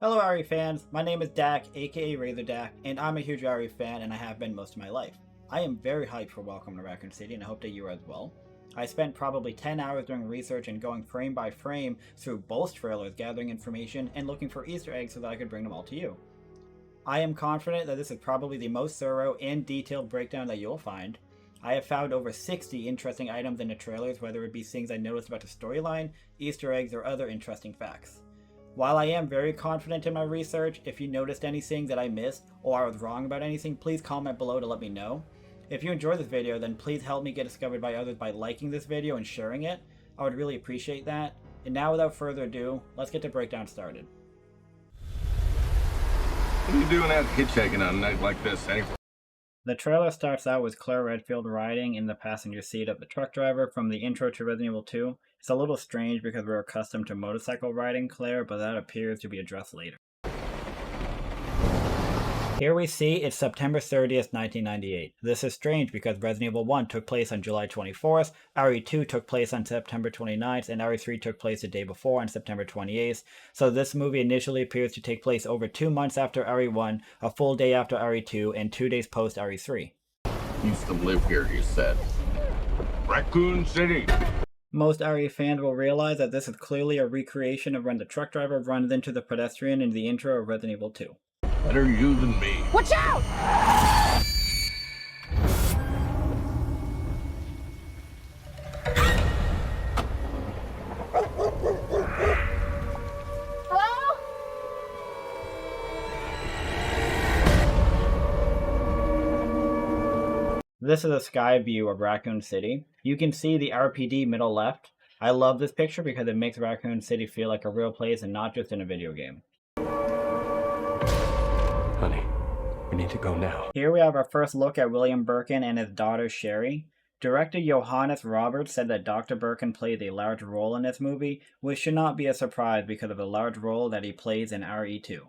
Hello Ari fans, my name is Dak, aka Razor Dak, and I'm a huge Ari fan and I have been most of my life. I am very hyped for Welcome to Raccoon City and I hope that you are as well. I spent probably 10 hours doing research and going frame by frame through both trailers, gathering information and looking for Easter eggs so that I could bring them all to you. I am confident that this is probably the most thorough and detailed breakdown that you'll find. I have found over 60 interesting items in the trailers, whether it be things I noticed about the storyline, Easter eggs, or other interesting facts. While I am very confident in my research, if you noticed anything that I missed or I was wrong about anything, please comment below to let me know. If you enjoyed this video, then please help me get discovered by others by liking this video and sharing it. I would really appreciate that. And now without further ado, let's get the breakdown started. What are you doing out hitchhiking on a night like this anyway? The trailer starts out with Claire Redfield riding in the passenger seat of the truck driver from the intro to Resident Evil 2. It's a little strange because we're accustomed to motorcycle riding Claire, but that appears to be addressed later. Here we see it's September 30th, 1998. This is strange because Resident Evil 1 took place on July 24th, RE 2 took place on September 29th, and RE 3 took place the day before on September 28th, so this movie initially appears to take place over 2 months after RE 1, a full day after RE 2, and 2 days post RE 3. Used to live here, you said. Raccoon City! Most RE fans will realize that this is clearly a recreation of when the truck driver runs into the pedestrian in the intro of Resident Evil 2. Better you than me. Watch out! Hello? This is a sky view of Raccoon City. You can see the RPD middle left. I love this picture because it makes Raccoon City feel like a real place and not just in a video game. Honey, we need to go now. Here we have our first look at William Birkin and his daughter Sherry. Director Johannes Roberts said that Dr. Birkin played a large role in this movie, which should not be a surprise because of the large role that he plays in RE2.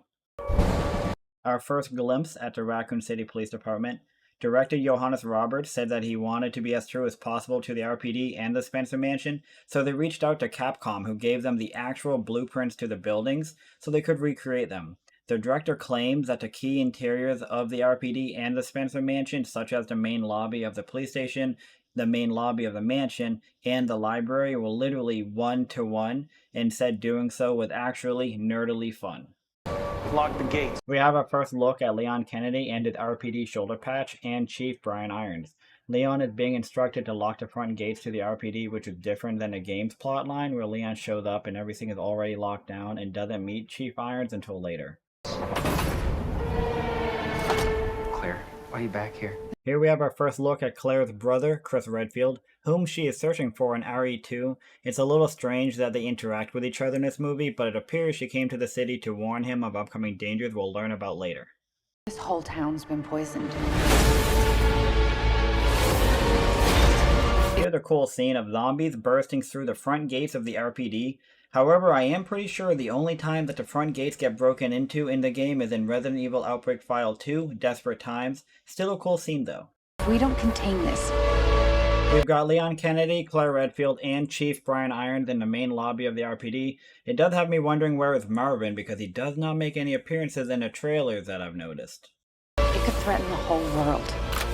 Our first glimpse at the Raccoon City Police Department. Director Johannes Roberts said that he wanted to be as true as possible to the RPD and the Spencer Mansion, so they reached out to Capcom, who gave them the actual blueprints to the buildings so they could recreate them. The director claims that the key interiors of the RPD and the Spencer Mansion, such as the main lobby of the police station, the main lobby of the mansion, and the library, were literally one-to-one, and said doing so was actually nerdily fun. Lock the gates. We have our first look at Leon Kennedy and his RPD shoulder patch and Chief Brian Irons. Leon is being instructed to lock the front gates to the RPD, which is different than the game's plotline where Leon shows up and everything is already locked down and doesn't meet Chief Irons until later. Claire, why are you back here? Here we have our first look at Claire's brother, Chris Redfield, whom she is searching for in RE2. It's a little strange that they interact with each other in this movie, but it appears she came to the city to warn him of upcoming dangers we'll learn about later. This whole town's been poisoned. Here's a cool scene of zombies bursting through the front gates of the RPD. However, I am pretty sure the only time that the front gates get broken into in the game is in Resident Evil Outbreak File 2, Desperate Times. Still a cool scene though. We don't contain this. We've got Leon Kennedy, Claire Redfield, and Chief Brian Irons in the main lobby of the RPD. It does have me wondering where is Marvin because he does not make any appearances in the trailers that I've noticed. It could threaten the whole world.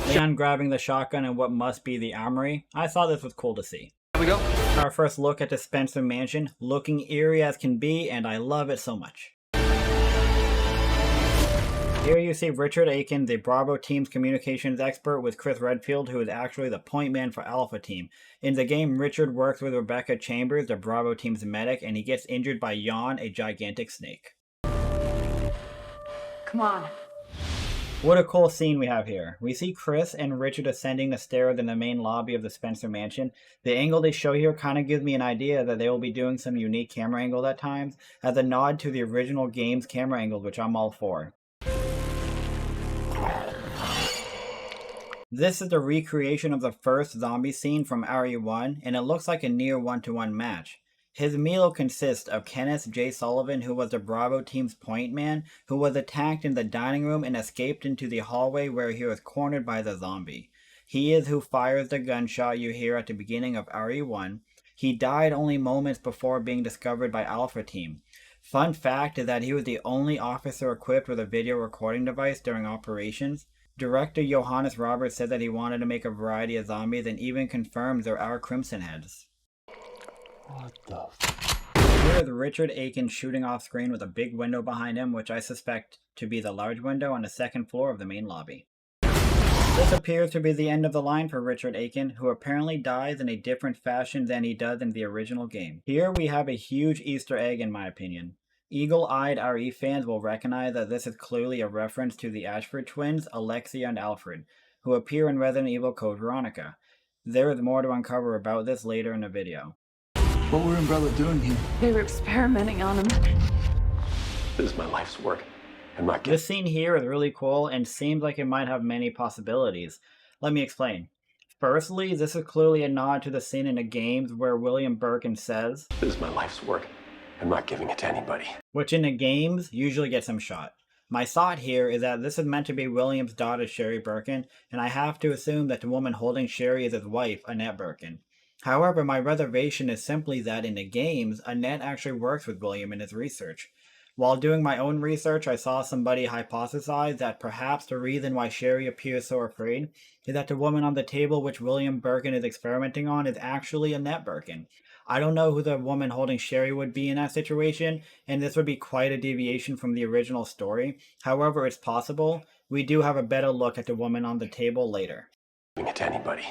Leon grabbing the shotgun in what must be the Armory. I thought this was cool to see. Here we go. Our first look at the Spencer Mansion, looking eerie as can be, and I love it so much. Here you see Richard Aiken, the Bravo team's communications expert, with Chris Redfield, who is actually the point man for Alpha Team. In the game, Richard works with Rebecca Chambers, the Bravo team's medic, and he gets injured by Yawn, a gigantic snake. Come on. What a cool scene we have here. We see Chris and Richard ascending the stairs in the main lobby of the Spencer Mansion. The angle they show here kind of gives me an idea that they will be doing some unique camera angles at times, as a nod to the original game's camera angles, which I'm all for. This is the recreation of the first zombie scene from RE1, and it looks like a near one-to-one match. His meal consists of Kenneth J. Sullivan, who was the Bravo team's point man, who was attacked in the dining room and escaped into the hallway where he was cornered by the zombie. He is who fires the gunshot you hear at the beginning of RE1. He died only moments before being discovered by Alpha Team. Fun fact is that he was the only officer equipped with a video recording device during operations. Director Johannes Roberts said that he wanted to make a variety of zombies and even confirmed there are Crimson Heads. What the Here is Richard Aiken shooting off screen with a big window behind him, which I suspect to be the large window on the second floor of the main lobby. This appears to be the end of the line for Richard Aiken, who apparently dies in a different fashion than he does in the original game. Here we have a huge Easter egg in my opinion. Eagle-eyed RE fans will recognize that this is clearly a reference to the Ashford Twins, Alexia and Alfred, who appear in Resident Evil Code Veronica. There is more to uncover about this later in the video. What were Umbrella doing here? They were experimenting on him. This is my life's work. And my This scene here is really cool and seems like it might have many possibilities. Let me explain. Firstly, this is clearly a nod to the scene in the games where William Birkin says, This is my life's work. I'm not giving it to anybody. which in the games usually gets him shot. My thought here is that this is meant to be William's daughter Sherry Birkin, and I have to assume that the woman holding Sherry is his wife, Annette Birkin. However, my reservation is simply that in the games, Annette actually works with William in his research. While doing my own research, I saw somebody hypothesize that perhaps the reason why Sherry appears so afraid is that the woman on the table which William Birkin is experimenting on is actually Annette Birkin. I don't know who the woman holding Sherry would be in that situation, and this would be quite a deviation from the original story. However, it's possible. We do have a better look at the woman on the table later. Giving it to anybody.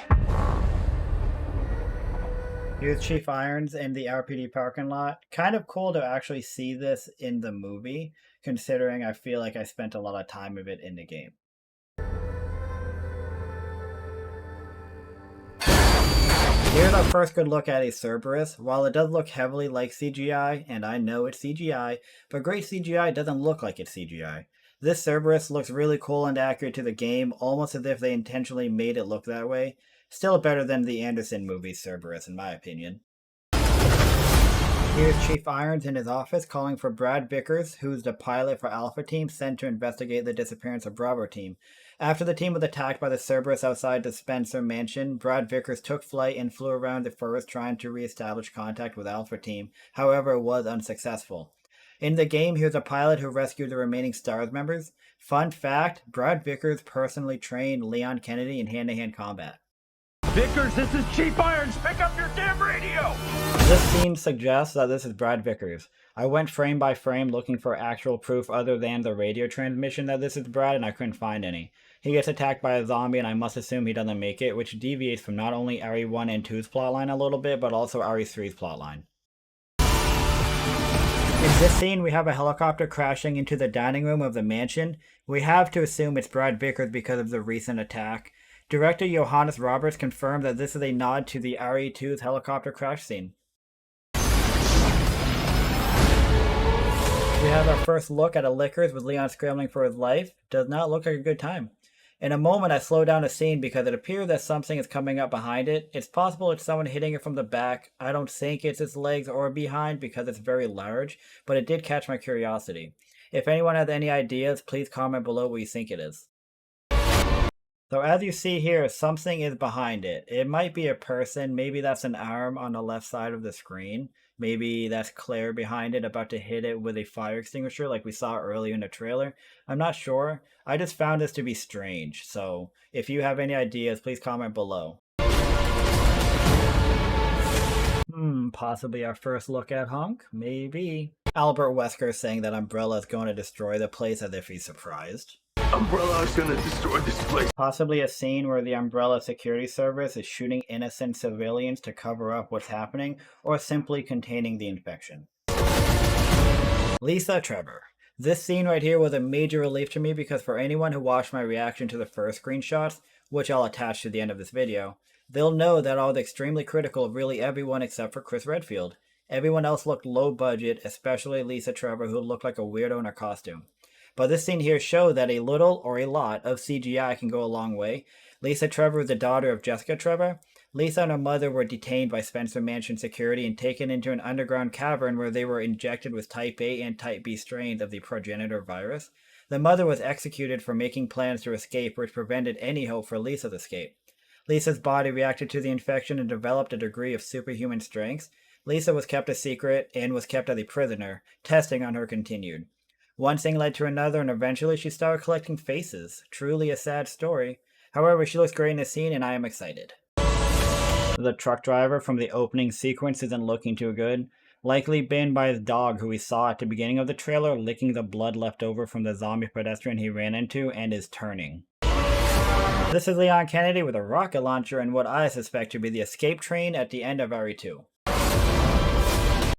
Here's Chief Irons in the RPD parking lot. Kind of cool to actually see this in the movie, considering I feel like I spent a lot of time of it in the game. Here's our first good look at a Cerberus. While it does look heavily like CGI, and I know it's CGI, but great CGI doesn't look like it's CGI. This Cerberus looks really cool and accurate to the game, almost as if they intentionally made it look that way. Still better than the Anderson movie Cerberus, in my opinion. Here's Chief Irons in his office calling for Brad Vickers, who's the pilot for Alpha Team sent to investigate the disappearance of Bravo Team. After the team was attacked by the Cerberus outside the Spencer mansion, Brad Vickers took flight and flew around the forest trying to re-establish contact with Alpha Team. However, it was unsuccessful. In the game, here's a pilot who rescued the remaining STARS members. Fun fact, Brad Vickers personally trained Leon Kennedy in hand-to-hand combat. Vickers, this is Chief Irons. Pick up your damn radio! This scene suggests that this is Brad Vickers. I went frame by frame looking for actual proof other than the radio transmission that this is Brad, and I couldn't find any. He gets attacked by a zombie, and I must assume he doesn't make it, which deviates from not only RE1 and 2's plotline a little bit, but also RE3's plotline. In this scene, we have a helicopter crashing into the dining room of the mansion. We have to assume it's Brad Vickers because of the recent attack. Director Johannes Roberts confirmed that this is a nod to the RE2's helicopter crash scene. We have our first look at a Lickers with Leon scrambling for his life. Does not look like a good time. In a moment, I slow down the scene because it appears that something is coming up behind it. It's possible it's someone hitting it from the back. I don't think it's its legs or behind because it's very large, but it did catch my curiosity. If anyone has any ideas, please comment below what you think it is. So as you see here, something is behind it. It might be a person. Maybe that's an arm on the left side of the screen. Maybe that's Claire behind it about to hit it with a fire extinguisher like we saw earlier in the trailer. I'm not sure. I just found this to be strange. So if you have any ideas, please comment below. Possibly our first look at Hunk? Maybe. Albert Wesker saying that Umbrella is going to destroy the place as if he's surprised. Umbrella is gonna destroy this place. Possibly a scene where the Umbrella security service is shooting innocent civilians to cover up what's happening, or simply containing the infection. Lisa Trevor. This scene right here was a major relief to me because for anyone who watched my reaction to the first screenshots, which I'll attach to the end of this video, they'll know that I was extremely critical of really everyone except for Chris Redfield. Everyone else looked low budget, especially Lisa Trevor, who looked like a weirdo in her costume. But this scene here showed that a little or a lot of CGI can go a long way. Lisa Trevor is the daughter of Jessica Trevor. Lisa and her mother were detained by Spencer Mansion security and taken into an underground cavern where they were injected with Type A and Type B strains of the progenitor virus. The mother was executed for making plans to escape, which prevented any hope for Lisa's escape. Lisa's body reacted to the infection and developed a degree of superhuman strength. Lisa was kept a secret and was kept as a prisoner. Testing on her continued. One thing led to another, and eventually she started collecting faces. Truly a sad story. However, she looks great in the scene, and I am excited. The truck driver from the opening sequence isn't looking too good. Likely banned by his dog, who we saw at the beginning of the trailer licking the blood left over from the zombie pedestrian he ran into and is turning. This is Leon Kennedy with a rocket launcher and what I suspect to be the escape train at the end of RE2.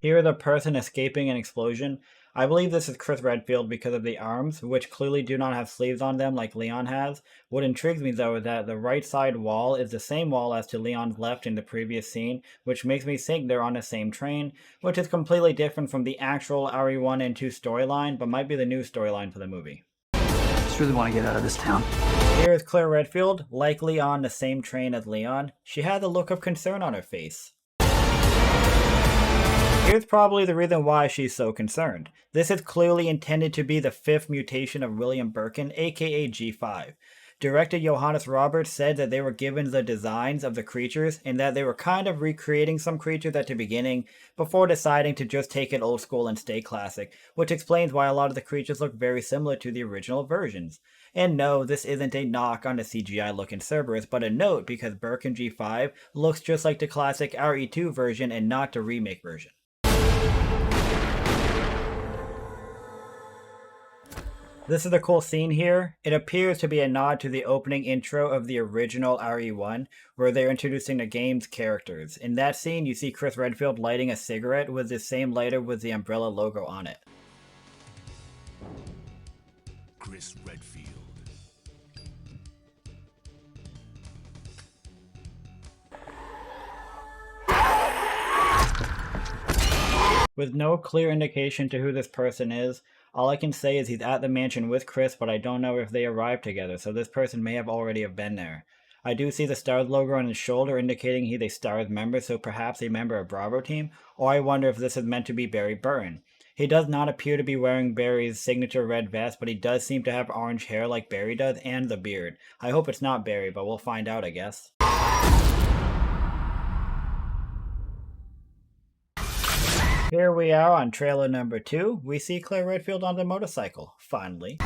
Here is a person escaping an explosion. I believe this is Chris Redfield because of the arms, which clearly do not have sleeves on them like Leon has. What intrigues me though is that the right side wall is the same wall as to Leon's left in the previous scene, which makes me think they're on the same train, which is completely different from the actual RE1 and 2 storyline, but might be the new storyline for the movie. I just really want to get out of this town. Here is Claire Redfield, likely on the same train as Leon. She has a look of concern on her face. Here's probably the reason why she's so concerned. This is clearly intended to be the 5th mutation of William Birkin, aka G5. Director Johannes Roberts said that they were given the designs of the creatures and that they were kind of recreating some creatures at the beginning before deciding to just take it old school and stay classic, which explains why a lot of the creatures look very similar to the original versions. And no, this isn't a knock on the CGI look in Cerberus, but a note because Birkin G5 looks just like the classic RE2 version and not the remake version. This is a cool scene here. It appears to be a nod to the opening intro of the original RE1, where they're introducing the game's characters. In that scene, you see Chris Redfield lighting a cigarette with the same lighter with the Umbrella logo on it. Chris Redfield. With no clear indication to who this person is, all I can say is he's at the mansion with Chris, but I don't know if they arrived together, so this person may have already have been there. I do see the STARS logo on his shoulder indicating he's a STARS member, so perhaps a member of Bravo team, or I wonder if this is meant to be Barry Burton. He does not appear to be wearing Barry's signature red vest, but he does seem to have orange hair like Barry does, and the beard. I hope it's not Barry, but we'll find out, I guess. Here we are on trailer number 2. We see Claire Redfield on the motorcycle, finally.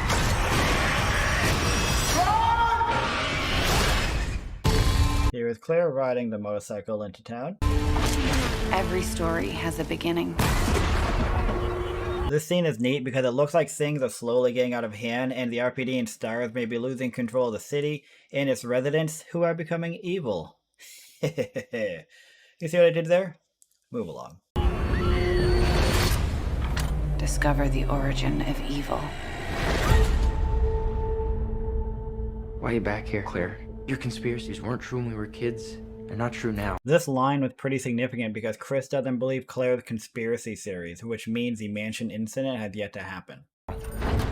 Here is Claire riding the motorcycle into town. Every story has a beginning. This scene is neat because it looks like things are slowly getting out of hand and the RPD and STARS may be losing control of the city and its residents who are becoming evil. You see what I did there? Move along. Discover the origin of evil. Why are you back here, Claire? Your conspiracies weren't true when we were kids. They're not true now. This line was pretty significant because Chris doesn't believe Claire's conspiracy theories, which means the mansion incident had yet to happen.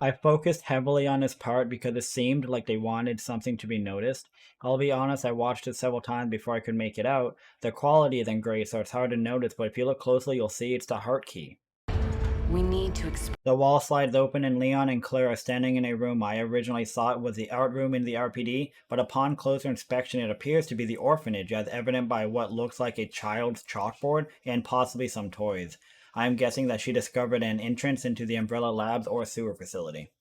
I focused heavily on this part because it seemed like they wanted something to be noticed. I'll be honest, I watched it several times before I could make it out. The quality isn't great, so it's hard to notice, but if you look closely, you'll see it's the heart key. We need to The wall slides open and Leon and Claire are standing in a room I originally thought was the art room in the RPD, but upon closer inspection it appears to be the orphanage, as evident by what looks like a child's chalkboard and possibly some toys. I'm guessing that she discovered an entrance into the Umbrella Labs or sewer facility.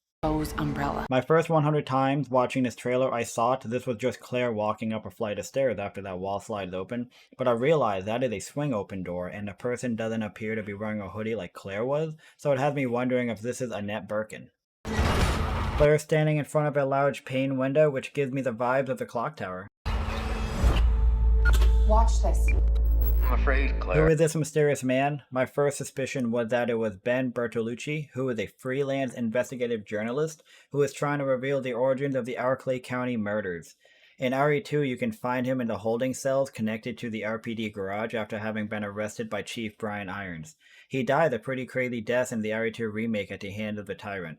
umbrella. My first 100 times watching this trailer, I thought this was just Claire walking up a flight of stairs after that wall slides open, but I realized that is a swing open door, and the person doesn't appear to be wearing a hoodie like Claire was, so it has me wondering if this is Annette Birkin. Claire standing in front of a large pane window, which gives me the vibes of the clock tower. Watch this. I'm afraid, Claire. Who is this mysterious man? My first suspicion was that it was Ben Bertolucci, who is a freelance investigative journalist who is trying to reveal the origins of the Arclay County murders. In RE2, you can find him in the holding cells connected to the RPD garage after having been arrested by Chief Brian Irons. He died a pretty crazy death in the RE2 remake at the hands of the Tyrant.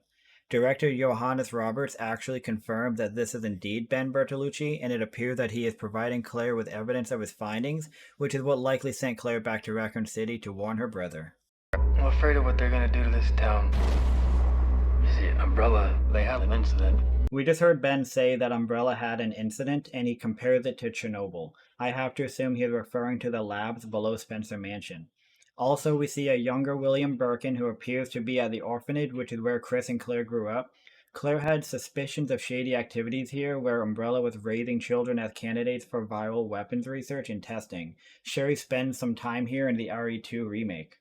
Director Johannes Roberts actually confirmed that this is indeed Ben Bertolucci, and it appears that he is providing Claire with evidence of his findings, which is what likely sent Claire back to Raccoon City to warn her brother. I'm afraid of what they're gonna do to this town. You see, Umbrella, they had an incident. We just heard Ben say that Umbrella had an incident, and he compares it to Chernobyl. I have to assume he is referring to the labs below Spencer Mansion. Also, we see a younger William Birkin who appears to be at the orphanage, which is where Chris and Claire grew up. Claire had suspicions of shady activities here, where Umbrella was raising children as candidates for viral weapons research and testing. Sherry spends some time here in the RE2 remake.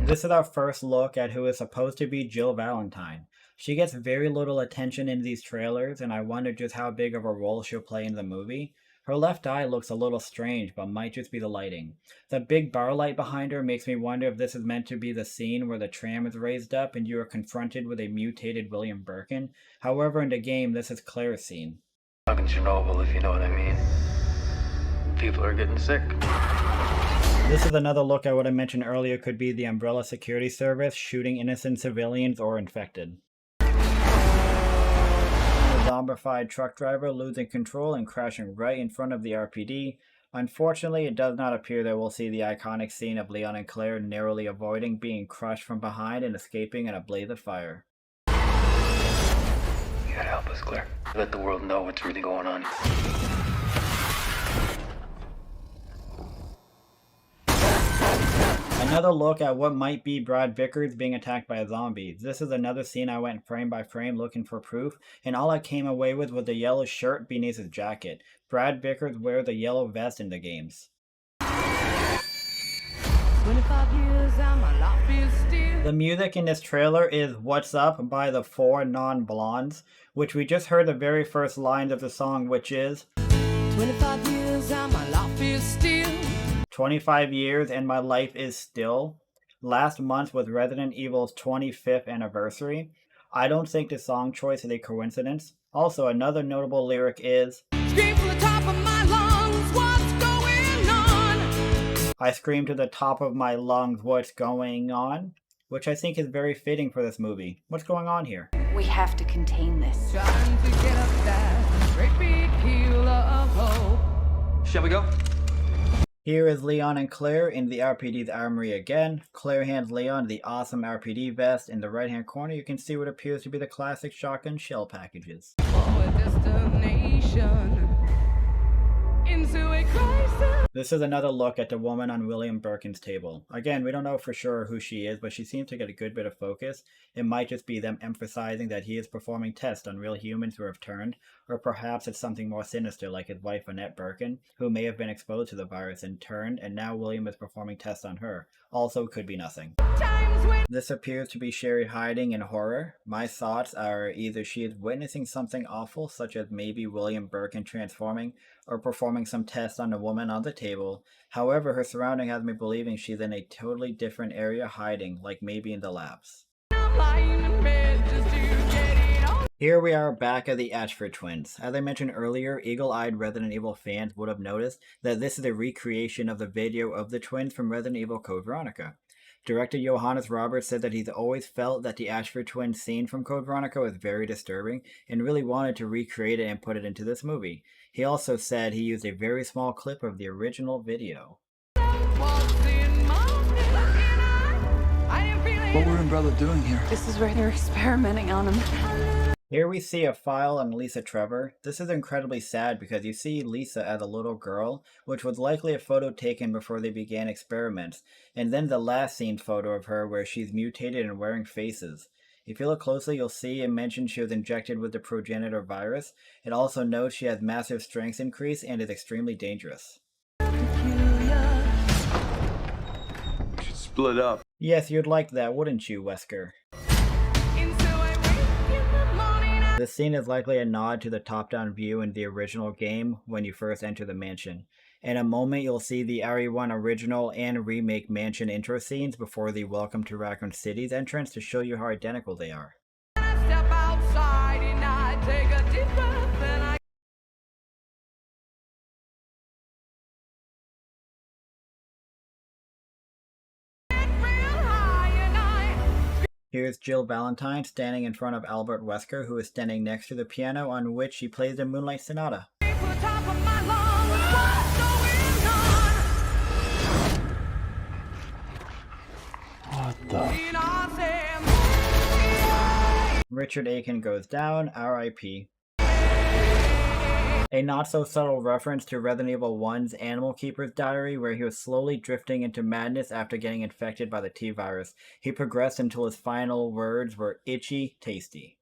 This is our first look at who is supposed to be Jill Valentine. She gets very little attention in these trailers, and I wonder just how big of a role she'll play in the movie. Her left eye looks a little strange, but might just be the lighting. The big bar light behind her makes me wonder if this is meant to be the scene where the tram is raised up and you are confronted with a mutated William Birkin. However, in the game, this is Claire's scene. Fucking Chernobyl, if you know what I mean. People are getting sick. This is another look at what I mentioned earlier could be the Umbrella Security Service shooting innocent civilians or infected. A zombified truck driver losing control and crashing right in front of the RPD. Unfortunately, it does not appear that we'll see the iconic scene of Leon and Claire narrowly avoiding being crushed from behind and escaping in a blaze of fire. You gotta help us, Claire. Let the world know what's really going on. Another look at what might be Brad Vickers being attacked by a zombie. This is another scene I went frame by frame looking for proof, and all I came away with was the yellow shirt beneath his jacket. Brad Vickers wears a yellow vest in the games. 25 years and my life is still. The music in this trailer is What's Up by the Four Non-Blondes, which we just heard the very first lines of the song, which is 25 years and my life is still. 25 years and my life is still. Last month was Resident Evil's 25th anniversary. I don't think the song choice is a coincidence. Also, another notable lyric is Scream from the top of my lungs, what's going on? I scream to the top of my lungs, what's going on? Which I think is very fitting for this movie. What's going on here? We have to contain this. Trying to get up that great big hill of hope. Shall we go? Here is Leon and Claire in the RPD's Armory again. Claire hands Leon the awesome RPD vest. In the right hand corner you can see what appears to be the classic shotgun shell packages. For a destination into a crisis. This is another look at the woman on William Birkin's table. Again, we don't know for sure who she is, but she seems to get a good bit of focus. It might just be them emphasizing that he is performing tests on real humans who have turned, or perhaps it's something more sinister like his wife Annette Birkin, who may have been exposed to the virus and turned, and now William is performing tests on her. Also could be nothing. This appears to be Sherry hiding in horror. My thoughts are either she is witnessing something awful, such as maybe William Birkin transforming, or performing some tests on the woman on the table. However, her surrounding has me believing she's in a totally different area hiding, like maybe in the labs. Here we are back at the Ashford Twins. As I mentioned earlier, eagle-eyed Resident Evil fans would have noticed that this is a recreation of the video of the twins from Resident Evil Code Veronica. Director Johannes Roberts said that he's always felt that the Ashford Twins scene from Code Veronica was very disturbing and really wanted to recreate it and put it into this movie. He also said he used a very small clip of the original video. What were Umbrella doing here? This is where they're experimenting on him. Here we see a file on Lisa Trevor. This is incredibly sad because you see Lisa as a little girl, which was likely a photo taken before they began experiments, and then the last seen photo of her where she's mutated and wearing faces. If you look closely, you'll see it mentions she was injected with the progenitor virus. It also notes she has massive strength increase and is extremely dangerous. We should split up. Yes, you'd like that, wouldn't you, Wesker? This scene is likely a nod to the top-down view in the original game when you first enter the mansion. In a moment, you'll see the RE1 original and remake mansion intro scenes before the Welcome to Raccoon City's entrance to show you how identical they are. Here's Jill Valentine standing in front of Albert Wesker, who is standing next to the piano on which she plays the Moonlight Sonata. What the? Richard Aiken goes down, RIP. A not-so-subtle reference to Resident Evil 1's Animal Keeper's Diary, where he was slowly drifting into madness after getting infected by the T-virus. He progressed until his final words were itchy, tasty.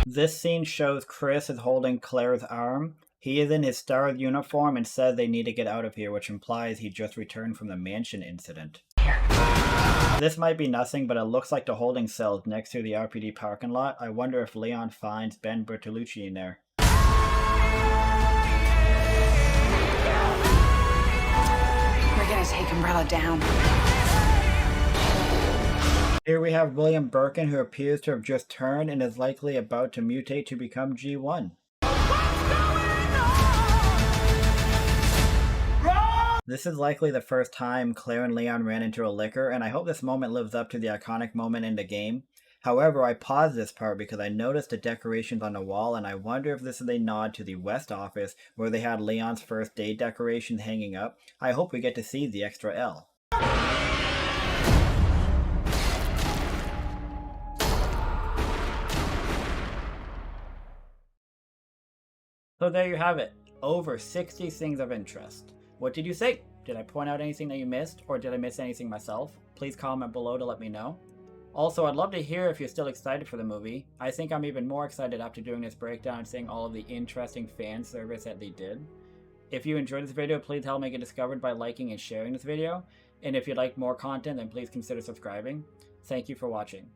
This scene shows Chris is holding Claire's arm. He is in his STARS uniform and says they need to get out of here, which implies he just returned from the mansion incident. This might be nothing, but it looks like the holding cells next to the RPD parking lot. I wonder if Leon finds Ben Bertolucci in there. We're gonna take Umbrella down. Here we have William Birkin, who appears to have just turned and is likely about to mutate to become G1. This is likely the first time Claire and Leon ran into a liquor, and I hope this moment lives up to the iconic moment in the game. However, I paused this part because I noticed the decorations on the wall, and I wonder if this is a nod to the West office where they had Leon's first day decorations hanging up. I hope we get to see the extra L. So there you have it. Over 60 things of interest. What did you think? Did I point out anything that you missed, or did I miss anything myself? Please comment below to let me know. Also, I'd love to hear if you're still excited for the movie. I think I'm even more excited after doing this breakdown and seeing all of the interesting fan service that they did. If you enjoyed this video, please help make it discovered by liking and sharing this video. And if you'd like more content, then please consider subscribing. Thank you for watching.